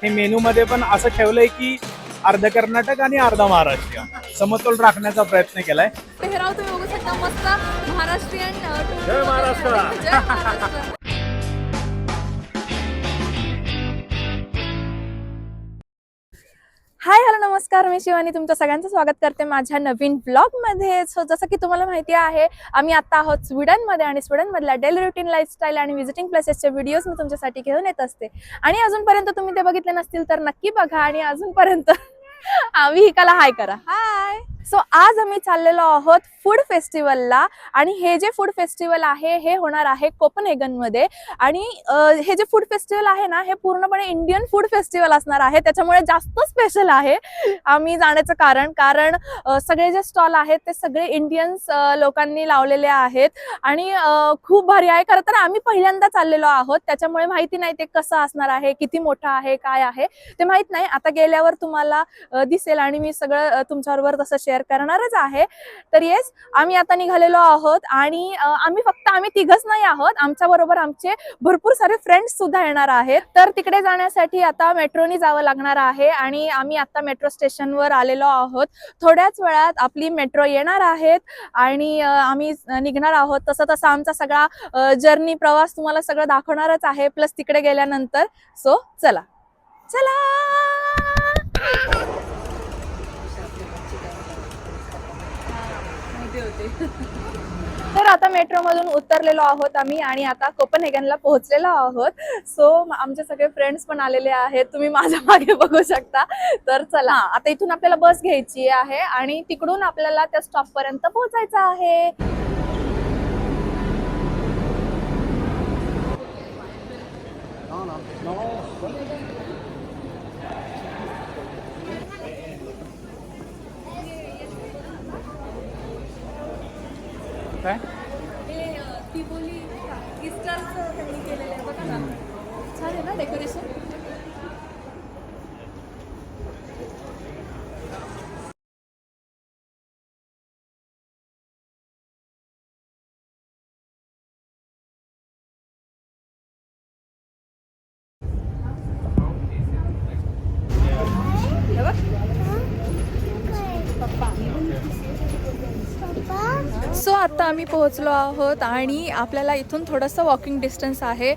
हे मेनू मध्ये पण असं ठेवलंय की अर्ध कर्नाटक आणि अर्धा महाराष्ट्र समतोल राखण्याचा प्रयत्न केलाय. पेहराव तुम्ही बघू शकता मस्त महाराष्ट्रीयन. जय महाराष्ट्र. जय महाराष्ट्र. हाय हॅलो नमस्कार, मी शिवानी तुमचं सगळ्यांचं स्वागत करते माझ्या नवीन ब्लॉगमध्ये. सो जसं की तुम्हाला माहिती आहे, आम्ही आता आहोत स्वीडनमध्ये आणि स्वीडनमधल्या डेली रुटीन लाईफस्टाईल आणि व्हिजिटिंग प्लेसेसचे व्हिडिओज मी तुमच्यासाठी घेऊन येत असते. आणि अजूनपर्यंत तुम्ही ते बघितले नसतील तर नक्की बघा. आणि अजूनपर्यंत विहिकाला हाय करा. हाय. सो आज आम्ही चाललेलो आहोत फूड फेस्टिवलला. आणि हे जे फूड फेस्टिवल आहे हे होणार आहे कोपनहेगनमध्ये. आणि हे जे फूड फेस्टिवल आहे ना, हे पूर्णपणे इंडियन फूड फेस्टिवल असणार आहे. त्याच्यामुळे जास्त स्पेशल आहे आम्ही जाण्याचं कारण सगळे जे स्टॉल आहेत ते सगळे इंडियन्स लोकांनी लावलेले आहेत. आणि खूप भारी आहे. खरं तर आम्ही पहिल्यांदा चाललेलो आहोत, त्याच्यामुळे माहिती नाही ते कसं असणार आहे, किती मोठं आहे, काय आहे ते माहित नाही. आता गेल्यावर तुम्हाला दिसेल आणि मी सगळं तुमच्याबरोबर तसं शेअर करणारच आहे. तर येस, आम्ही आता निघालेलो आहोत. आणि आम्ही तिघच नाही आहोत, आमच्या बरोबर आमचे भरपूर सारे फ्रेंड्स सुद्धा येणार आहेत. तर तिकडे जाण्यासाठी आता मेट्रोनी जावं लागणार आहे. आणि आम्ही आता मेट्रो स्टेशनवर आलेलो आहोत. थोड्याच वेळात आपली मेट्रो येणार आहेत आणि आम्ही निघणार आहोत. तसं आमचा सगळा जर्नी प्रवास तुम्हाला सगळं दाखवणारच आहे, प्लस तिकडे गेल्यानंतर. सो चला चला. तर आता मेट्रोमधून उतरलेलो आहोत आम्ही आणि आता कोपनहेगनला पोहोचलेलो आहोत. सो आमचे सगळे फ्रेंड्स पण आलेले आहेत, तुम्ही माझ्या मागे बघू शकता. तर चला, आता इथून आपल्याला बस घ्यायची आहे आणि तिकडून आपल्याला त्या स्टॉप पर्यंत पोहोचायचं आहे. काय ती बोली इस्टरचं त्यांनी केलेलं आहे बघा ना, छान आहे ना डेकोरेशन. सो आता आम्ही पोहोचलो आहोत आणि आपल्याला इथून थोडंसं वॉकिंग डिस्टन्स आहे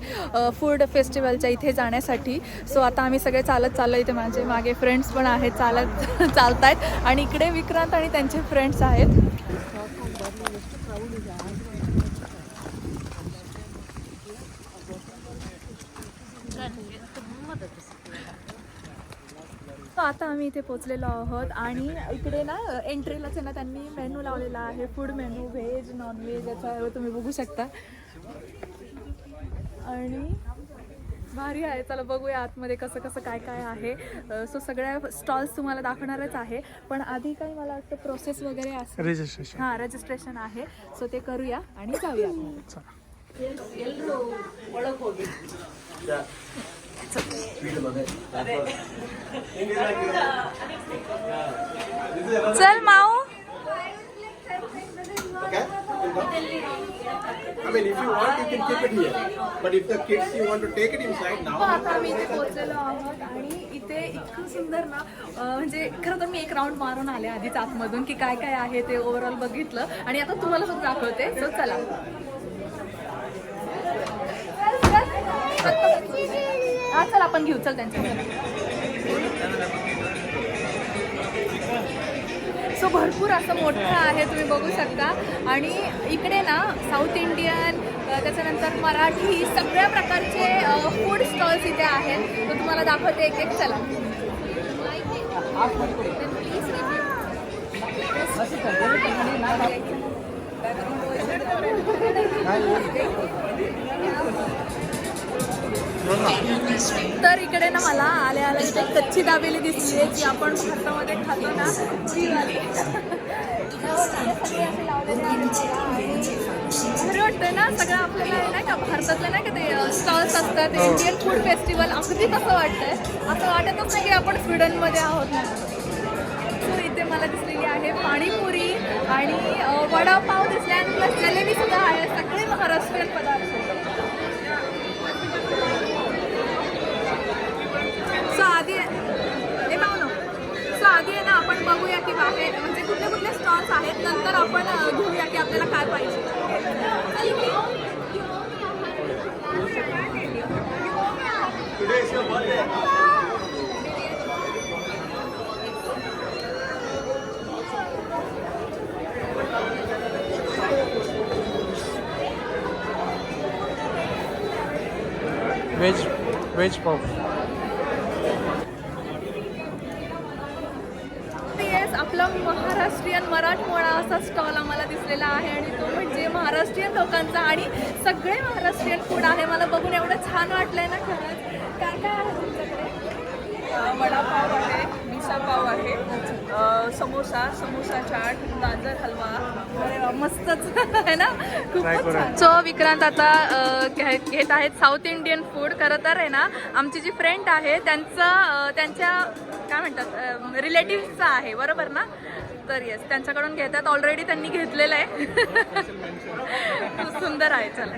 फूड फेस्टिवलच्या इथे जाण्यासाठी. सो आता आम्ही सगळे चालत चाललो. इथे माझे मागे फ्रेंड्स पण आहेत, चालत आहेत. आणि इकडे विक्रांत आणि त्यांचे फ्रेंड्स आहेत. आता आम्ही इथे पोचलेलो आहोत आणि इकडे ना एंट्रीलाच आहे ना त्यांनी मेनू लावलेला आहे, फूड मेनू, व्हेज नॉनव्हेज, याच्यावर तुम्ही बघू शकता. आणि भारी आहे. चला बघूया आतमध्ये कसं कसं काय काय आहे. सो सगळ्या स्टॉल्स तुम्हाला दाखवणारच आहे, पण आधी काही मला वाटतं प्रोसेस वगैरे असं रजिस्ट्रेशन. हां, रजिस्ट्रेशन आहे. सो ते करूया आणि जाऊया. चल माऊ. Okay? I mean, if you want, you can keep it here. But if the kids, you want to take it inside now. आता आम्ही इथे पोहोचलेलो आहोत आणि इथे इतकं सुंदर ना, म्हणजे खरं तर मी एक राऊंड मारून आले आधीच आतमधून की काय काय आहे ते ओव्हरऑल बघितलं आणि आता तुम्हाला सुद्धा दाखवते. सो चला. हा चल आपण घेऊ. चल त्यांच्याकडे. सो भरपूर असं मोठं आहे, तुम्ही बघू शकता. आणि इकडे ना साऊथ इंडियन, त्याच्यानंतर मराठी, सगळ्या प्रकारचे फूड स्टॉल्स इथे आहेत. तो तुम्हाला दाखवते एक एक. चला. तर इकडे ना मला आल्या इथे कच्ची दाबेली दिसली आहे, जी आपण भारतामध्ये खातो ना, ती वाली. भारी वाटतं ना सगळं आपल्याला, नाही का भारतातले नाही का ते स्टॉल्स असतात, इंडियन फूड फेस्टिवल, अगदी कसं वाटतंय. असं वाटतच नाही की आपण स्वीडनमध्ये आहोत ना. सो इथे मला दिसलेली आहे पाणीपुरी आणि वडापाव दिसले आणि प्लस जलेबी सुद्धा आहे. सगळे महाराष्ट्रीयन पदार्थ. व्हेरायटी आहे म्हणजे कुठले कुठले स्टॉल्स आहेत, नंतर आपण घेऊया की आपल्याला काय पाहिजे. वेज पाव. येस, आपला महाराष्ट्रीयन मराठमोळा असा स्टॉल आम्हाला दिसलेला आहे आणि तो म्हणजे महाराष्ट्रीयन लोकांचा आणि सगळे महाराष्ट्रीयन फूड आहे. मला बघून एवढं छान वाटलंय ना खरंच. काय काय आहे तुमच्याकडे? वडापाव आहे, मिसळपाव आहे, समोसा चाट, गाजर हलवा. अरे वा, मस्तच आहे ना, खूपच छान. सो विक्रांत आता घेत आहेत साऊथ इंडियन फूड. खरं तर आहे ना, आमची जी फ्रेंड आहे त्यांच्या काय म्हणतात रिलेटिव्हचा आहे, बरोबर ना? तर येस, त्यांच्याकडून घेतात. ऑलरेडी त्यांनी घेतलेलं आहे. खूप सुंदर आहे. चला,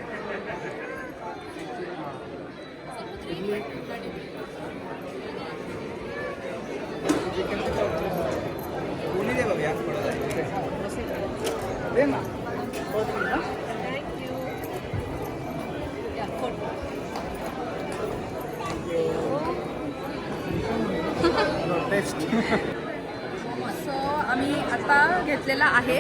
सो आम्ही आता घेतलेला आहे.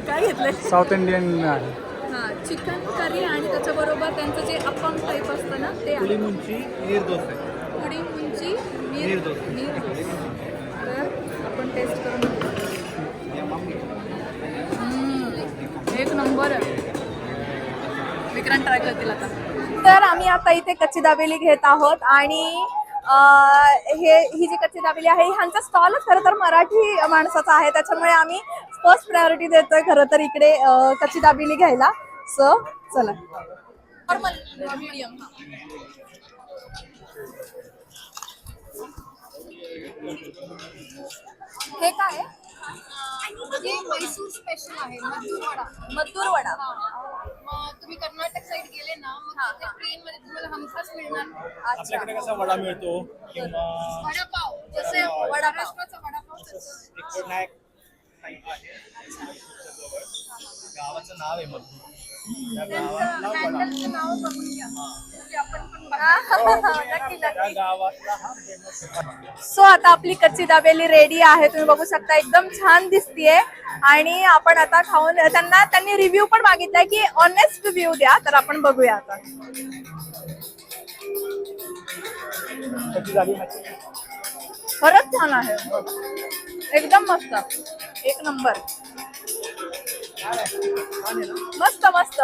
काय घेतलंय? साऊथ इंडियन आहे. हां, चिकन करी आणि त्याच्याबरोबर त्यांचं जे अप्पम टाईप असतं ना ते आहे. मुंची नीर डोसे. उडी मुंची नीर डोसे. नीर डोसे. तर आपण टेस्ट करून बघू. एक नंबर आहे. विक्रांत ट्राय करतील आता. तर आम्ही आता इथे कच्ची दाबेली घेत आहोत आणि ही जी कच्ची दाबेली आहे ह्यांचा स्टॉलच खरं तर मराठी माणसाचा आहे, त्याच्यामुळे आम्ही फर्स्ट प्रायोरिटी देतोय खरं तर इकडे कच्ची दाबेली घ्यायला. सो चला, नॉर्मल मीडियम. हे काय आहे? हे मैसूर स्पेशल आहे, मधुर वडा. मधुर वडा. मग तुम्ही कर्नाटक साईड गेले ना, मग तिथे ट्रेन मध्ये तुम्हाला हमखास मिळणार. अच्छा, आपल्याकडे कसा वडा मिळतो किंवा वडापाव जसे वडापाव. महाराष्ट्राचा वडापाव तसं. एक snack type आहे. गावाचं नाव आहे मग त्या गावातला वडा. हँडलचं नाव बघून घ्या म्हणजे आपण पण नक्की त्या नक्की. गावातला हा फेमस आहे. सो आता आपली कच्ची दाबेली रेडी आहे. तुम्ही बघू शकता एकदम छान दिसतीये आणि आपण आता खाऊन त्यांनी रिव्ह्यू पण मागितलाय की ऑनेस्ट रिव्ह्यू द्या, तर आपण बघूया आता. कशी झाली माझी? खरंच छान आहे, एकदम मस्त, एक नंबर. मस्त मस्त.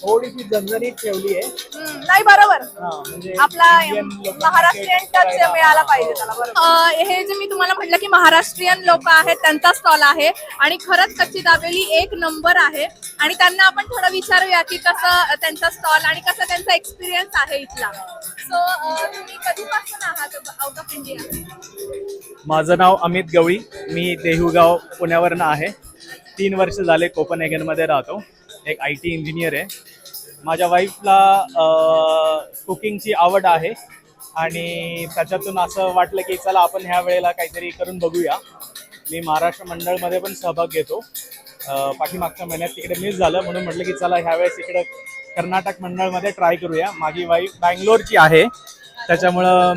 थोडीशी झणझणीत ठेवली आहे. नाही बरोबर, म्हणजे आपला इंडियन लोकांना महाराष्ट्रीयन taste टच करायला मिळाला पाहिजे त्याला. बरोबर. हे जे मी तुम्हाला म्हटलं की महाराष्ट्रीयन लोक आहेत त्यांचा स्टॉल आहे आणि खरंच कच्ची दाबेली एक नंबर आहे आणि त्यांना आपण थोडं विचारूया की कसं त्यांचा स्टॉल आणि कसं त्यांचा एक्सपिरियन्स आहे इथला. सो तुम्ही कधीपासून आहात आउट ऑफ इंडिया? माझं नाव अमित गवळी. मी देहुगाव पुण्यावरनं आहे. 3 वर्ष झाले कोपनहेगनमध्ये राहतो. एक IT इंजिनियर आहे. माझ्या वाईफला कुकिंगची आवड आहे आणि त्याच्यातून असं वाटलं की चला आपण ह्या वेळेला काहीतरी करून बघूया. मी महाराष्ट्र मंडळमध्ये पण सहभाग घेतो. पाठीमागच्या महिन्यात तिकडे मिस झालं म्हणून म्हटलं की चला ह्यावेळेस इकडे कर्नाटक मंडळमध्ये ट्राय करूया. माझी वाईफ बँगलोरची आहे, त्याच्यामुळं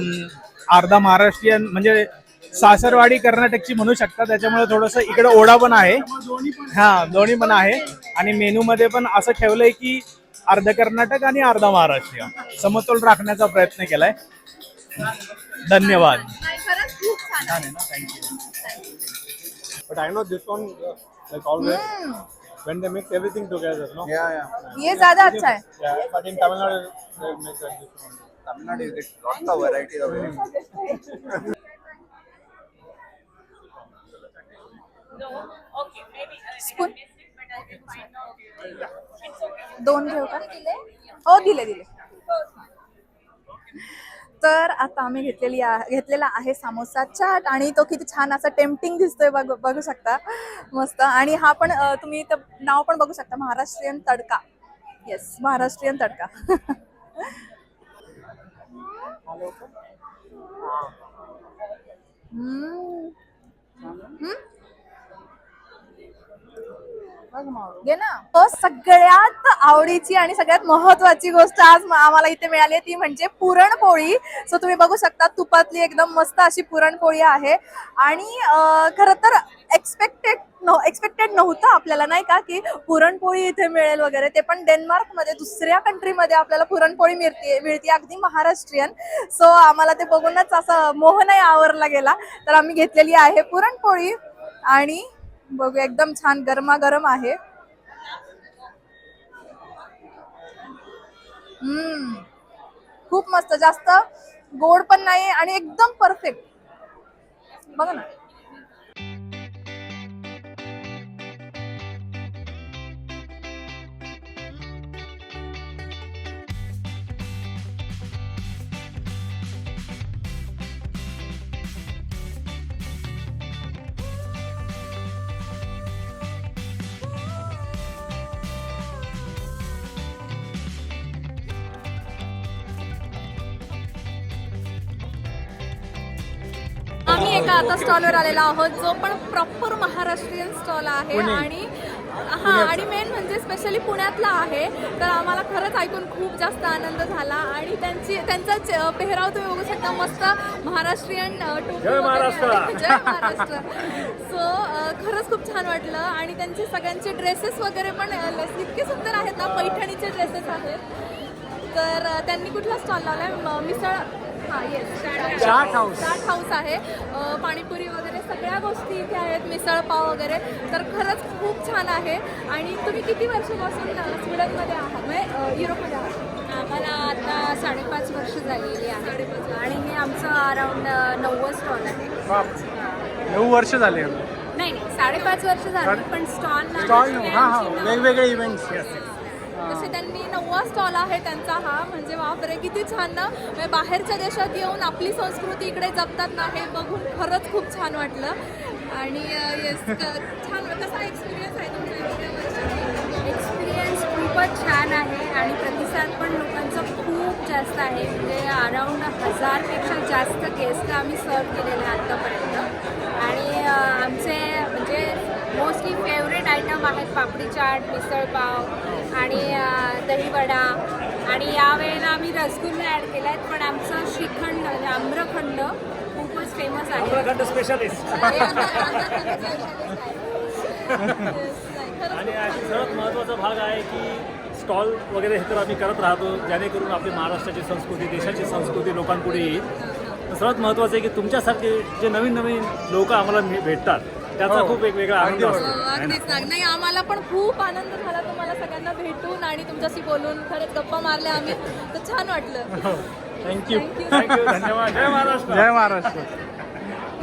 अर्धा महाराष्ट्रीयन म्हणजे सासरवाडी कर्नाटकची म्हणू शकता, त्याच्यामुळे थोडंसं इकडे ओढा पण आहे. हां, दोन्ही पण आहे आणि मेनूमध्ये पण असं ठेवलंय की अर्ध कर्नाटक आणि अर्धा महाराष्ट्रीय समतोल राखण्याचा प्रयत्न केलाय. धन्यवाद. खरंच खूप छान आहे. But I know this one, like always, when they mix everything together, no? Yeah. ये ज्यादा अच्छा है. Yeah, but in Tamil Nadu, they make that this one. Tamil Nadu, you get lots of variety of everything. Spoon 2 घेऊ का? हो, दिले. तर आता आम्ही घेतलेला आहे समोसा चाट आणि तो किती छान असा टेम्पटिंग दिसतोय, बघू शकता. मस्त. आणि हा पण तुम्ही नाव पण बघू शकता, महाराष्ट्रीयन तडका. येस, महाराष्ट्रीयन तडका. घे ना. तो सगळ्यात आवडीची आणि सगळ्यात महत्वाची गोष्ट आज आम्हाला इथे मिळाली आहे, ती म्हणजे पुरणपोळी. सो तुम्ही बघू शकता तुपातली एकदम मस्त अशी पुरणपोळी आहे. आणि खरं तर एक्सपेक्टेड नव्हतं आपल्याला, नाही का, की पुरणपोळी इथे मिळेल वगैरे. ते पण डेन्मार्कमध्ये, दुसऱ्या कंट्रीमध्ये आपल्याला पुरणपोळी मिळते अगदी महाराष्ट्रीयन. सो आम्हाला ते बघूनच असं मोहनही आवरला गेला. तर आम्ही घेतलेली आहे पुरणपोळी आणि बघू एकदम छान गरमागरम आहे. खूप मस्त, जास्त गोड पण नाही आणि एकदम परफेक्ट. बघा ना. आम्ही एका आता स्टॉलवर आलेलो आहोत, जो पण प्रॉपर महाराष्ट्रीयन स्टॉल आहे. आणि मेन म्हणजे स्पेशली पुण्यातला आहे. तर आम्हाला खरंच ऐकून खूप जास्त आनंद झाला. आणि त्यांचा पेहराव तुम्ही बघू शकता, मस्त महाराष्ट्रीयन टोपी. जय महाराष्ट्र. सो खरंच खूप छान वाटलं. आणि त्यांचे सगळ्यांचे ड्रेसेस वगैरे पण इतके सुंदर आहेत ना, पैठणीचे ड्रेसेस आहेत. तर त्यांनी कुठला स्टॉल लावलाय? मिसळ, चाट हाऊस आहे. पाणीपुरी वगैरे सगळ्या गोष्टी इथे आहेत, मिसळ पाव वगैरे. तर खरंच खूप छान आहे. आणि तुम्ही किती वर्षापासून स्वीडनमध्ये आहात, म्हणजे युरोपमध्ये आहात? आम्हाला आता 5.5 वर्ष झालेली आहे. आणि हे आमचं अराउंड 9वं स्टॉल आहे. 9 वर्ष झाले. नाही 5.5 वर्ष झाली, पण स्टॉल वेगवेगळे इव्हेंट्स. तसे त्यांनी 9वा स्टॉल आहे त्यांचा हा. म्हणजे बापरे, किती छान ना. म्हणजे बाहेरच्या देशात येऊन आपली संस्कृती इकडे जपतात ना, हे बघून खरंच खूप छान वाटलं. आणि येस, छान. कसा एक्सपिरियन्स आहे तुमचा? एक्सपिरियन्स खूपच छान आहे. आणि प्रतिसाद पण लोकांचा खूप जास्त आहे. म्हणजे अराउंड 1000पेक्षा जास्त गेस्ट आम्ही सर्व केलेले आहेत आत्तापर्यंत. आणि आमचे म्हणजे मोस्टली फेवरेट आयटम आहेत पापडी चाट, मिसळपाव आणि दहीवडा. आणि यावेळेला आम्ही रसगुल्ले ॲड केले आहेत. पण आमचं श्रीखंड म्हणजे आम्रखंड खूपच फेमस आहे. आम्रखंड स्पेशालिस्ट. आणि सर्वात महत्त्वाचा भाग आहे की स्टॉल वगैरे हे तर आम्ही करत राहतो, जेणेकरून आपली महाराष्ट्राची संस्कृती, देशाची संस्कृती लोकांपुढे येईल. सर्वात महत्त्वाचं आहे की तुमच्यासारखे जे नवीन नवीन लोक आम्हाला भेटतात, त्याचा खूप एक वेगळा आनंद असतो. अगदीच नाही, आम्हाला पण खूप आनंद झाला तुम्हाला सगळ्यांना भेटून आणि तुमच्याशी बोलून. खरंच गप्पा मारल्या आम्ही, तर छान वाटलं. थँक्यू. धन्यवाद. जय महाराष्ट्र. जय महाराष्ट्र.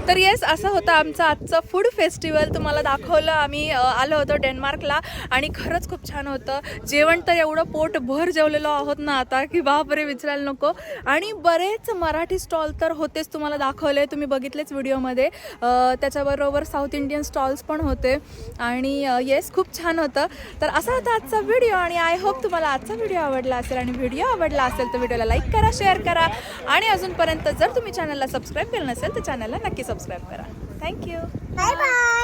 तर येस, असं होतं आमचं आजचं फूड फेस्टिवल. तुम्हाला दाखवलं. आम्ही आलो होतो डेन्मार्कला आणि खरंच खूप छान होतं जेवण. तर एवढं पोटभर जेवलेलो आहोत ना आता, की बापरे विचारायला नको. आणि बरेच मराठी स्टॉल तर होतेच, तुम्हाला दाखवले, तुम्ही बघितलेच व्हिडिओमध्ये. त्याच्याबरोबर साऊथ इंडियन स्टॉल्स पण होते. आणि येस, खूप छान होतं. तर असा होता आजचा व्हिडिओ. आणि आय होप तुम्हाला आजचा व्हिडिओ आवडला असेल. आणि व्हिडिओ आवडला असेल तर व्हिडिओला लाईक करा, शेअर करा. आणि अजूनपर्यंत जर तुम्ही चॅनलला सबस्क्राईब केलं नसेल तर चॅनलला नक्की सबस्क्राईब करा. थँक्यू. Bye bye.